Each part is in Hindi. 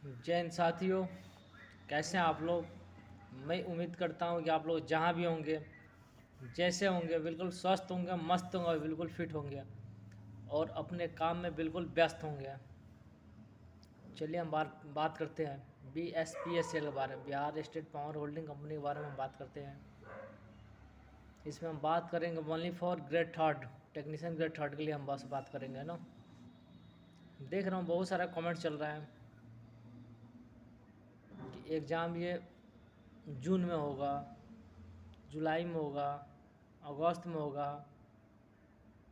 जय हिंद साथियों, कैसे हैं आप लोग। मैं उम्मीद करता हूं कि आप लोग जहां भी होंगे, जैसे होंगे, बिल्कुल स्वस्थ होंगे, मस्त होंगे और बिल्कुल फिट होंगे और अपने काम में बिल्कुल व्यस्त होंगे। चलिए हम बात करते हैं BSPCL के बारे में, Bihar state power holding company के बारे में हम बात करते हैं। इसमें हम बात करेंगे only for grade third, technician grade third के लिए हम बस बात करेंगे ना। देख रहा हूँ बहुत सारा कमेंट चल रहा है कि एग्ज़ाम ये जून में होगा, जुलाई में होगा, अगस्त में होगा,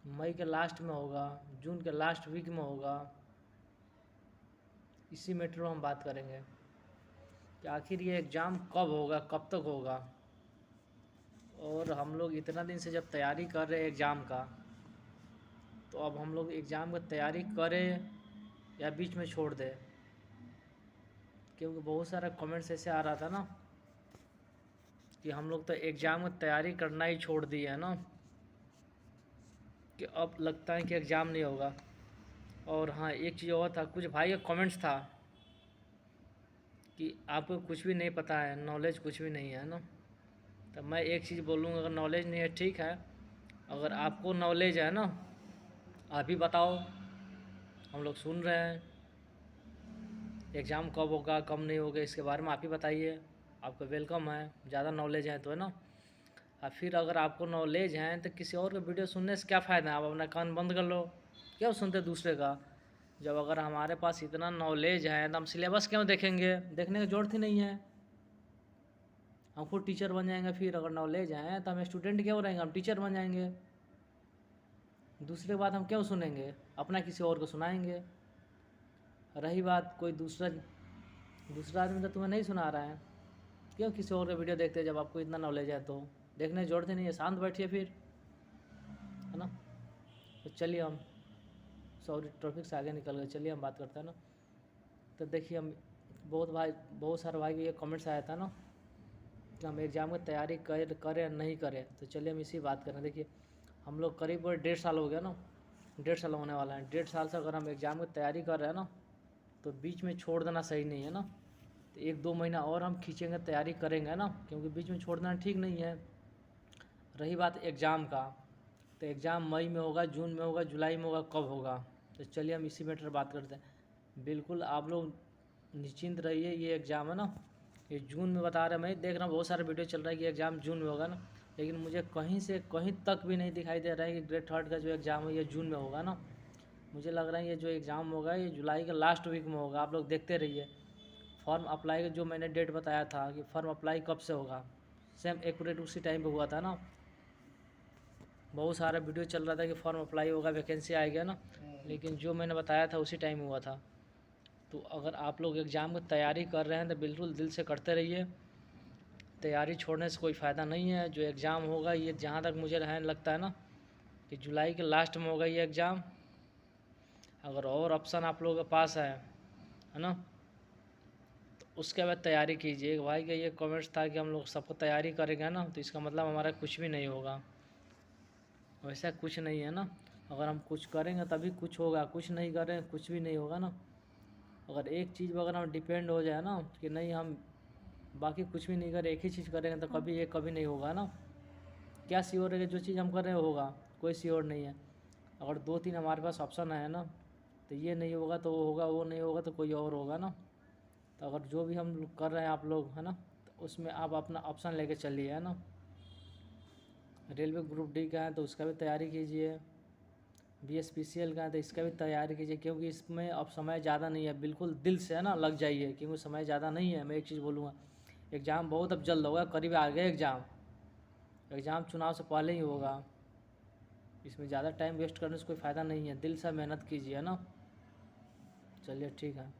मई के लास्ट में होगा, जून के लास्ट वीक में होगा। इसी मैटर में हम बात करेंगे कि आखिर ये एग्ज़ाम कब होगा, कब तक होगा। और हम लोग इतना दिन से जब तैयारी कर रहे हैं एग्ज़ाम का, तो अब हम लोग एग्ज़ाम की तैयारी करें या बीच में छोड़ दें, क्योंकि बहुत सारा कमेंट्स ऐसे आ रहा था ना कि हम लोग तो एग्ज़ाम की तैयारी करना ही छोड़ दिए है ना, कि अब लगता है कि एग्ज़ाम नहीं होगा। और हाँ, एक चीज़ और था, कुछ भाई का कमेंट्स था कि आपको कुछ भी नहीं पता है, नॉलेज कुछ भी नहीं है ना। तो मैं एक चीज़ बोलूँगा, अगर नॉलेज नहीं है ठीक है, अगर आपको नॉलेज है ना, आप ही बताओ, हम लोग सुन रहे हैं। एग्ज़ाम कब होगा, कब नहीं होगा, इसके बारे में आप ही बताइए, आपका वेलकम है। ज़्यादा नॉलेज है तो है ना। और फिर अगर आपको नॉलेज है तो किसी और का वीडियो सुनने से क्या फ़ायदा है, आप अपना कान बंद कर लो, क्यों सुनते दूसरे का। जब अगर हमारे पास इतना नॉलेज है तो हम सिलेबस क्यों देखेंगे, देखने की ज़रूरत ही नहीं है। हम खुद टीचर बन जाएंगे। फिर अगर नॉलेज है तो हम स्टूडेंट क्यों रहेंगे, हम टीचर बन जाएंगे। दूसरे की बात हम क्यों सुनेंगे, अपना किसी और को सुनाएंगे। रही बात कोई दूसरा आदमी तो तुम्हें नहीं सुना रहा है, क्यों किसी और का वीडियो देखते हैं। जब आपको इतना नॉलेज है तो देखने की ज़रूरत ही नहीं है, शांत बैठिए फिर, है ना। तो चलिए हम सॉरी टॉपिक से आगे निकल गए, चलिए हम बात करते हैं ना। तो देखिए, हम बहुत सारे भाई के ये कमेंट्स आया था ना कि हम एग्ज़ाम की तैयारी करें या नहीं करें। तो चलिए हम इसी बात करें। देखिए, हम लोग करीब 1.5 साल हो गया ना, 1.5 साल होने वाला है। 1.5 साल से अगर हम एग्ज़ाम की तैयारी कर रहे हैं ना, तो बीच में छोड़ देना सही नहीं है ना। तो 1-2 महीना और हम खींचेंगे, तैयारी करेंगे ना, क्योंकि बीच में छोड़ देना ठीक नहीं है। रही बात एग्ज़ाम का, तो एग्ज़ाम मई में होगा, जून में होगा, जुलाई में होगा, कब होगा। तो चलिए हम इसी मैटर बात करते हैं। बिल्कुल आप लोग निश्चिंत रहिए, ये एग्ज़ाम है ना, ये जून में बता रहे हैं। मैं देख रहा हूँ बहुत सारे वीडियो चल रहा है कि एग्ज़ाम जून में होगा ना, लेकिन मुझे कहीं से कहीं तक भी नहीं दिखाई दे रहा है कि ग्रेड थर्ड का जो एग्ज़ाम है ये जून में होगा ना। मुझे लग रहा है ये जो एग्ज़ाम होगा ये जुलाई के लास्ट वीक में होगा। आप लोग देखते रहिए। फॉर्म अप्लाई का जो मैंने डेट बताया था कि फॉर्म अप्लाई कब से होगा, सेम एक्यूरेट उसी टाइम पे हुआ था ना। बहुत सारा वीडियो चल रहा था कि फॉर्म अप्लाई होगा, वैकेंसी आएगा ना, लेकिन जो मैंने बताया था उसी टाइम हुआ था। तो अगर आप लोग एग्ज़ाम की तैयारी कर रहे हैं तो बिल्कुल दिल से करते रहिए। तैयारी छोड़ने से कोई फ़ायदा नहीं है। जो एग्ज़ाम होगा ये, जहाँ तक मुझे रहने लगता है ना, कि जुलाई के लास्ट में होगा ये एग्ज़ाम। अगर और ऑप्शन आप लोगों के पास है ना, तो उसके बाद तैयारी कीजिए। भाई का ये कमेंट्स था कि हम लोग सबको तैयारी करेंगे ना, तो इसका मतलब हमारा कुछ भी नहीं होगा। वैसा कुछ नहीं है ना। अगर हम कुछ करेंगे तभी कुछ होगा, कुछ नहीं करेंगे कुछ भी नहीं होगा ना। अगर एक चीज़ पर अगर हम डिपेंड हो जाए ना कि नहीं, हम बाकी कुछ भी नहीं करें, एक ही चीज़ करेंगे, तो कभी ये कभी नहीं होगा ना। क्या श्योर है कि जो चीज़ हम कर रहे हैं होगा, कोई श्योर नहीं है। अगर 2-3 हमारे पास ऑप्शन है ना, तो ये नहीं होगा तो वो होगा, वो नहीं होगा तो कोई और होगा ना। तो अगर जो भी हम कर रहे हैं आप लोग, है ना, तो उसमें आप अपना ऑप्शन लेके चलिए, है ना। रेलवे ग्रुप डी का है तो उसका भी तैयारी कीजिए। BSPCL का है तो इसका भी तैयारी कीजिए, क्योंकि इसमें अब समय ज़्यादा नहीं है। बिल्कुल दिल से है ना लग जाइए, क्योंकि समय ज़्यादा नहीं है। मैं एक चीज़ बोलूँगा, एग्ज़ाम बहुत अब जल्द होगा, करीब आ गया एग्ज़ाम चुनाव से पहले ही होगा। इसमें ज़्यादा टाइम वेस्ट करने से कोई फ़ायदा नहीं है। दिल से मेहनत कीजिए, है ना। चलिए ठीक है।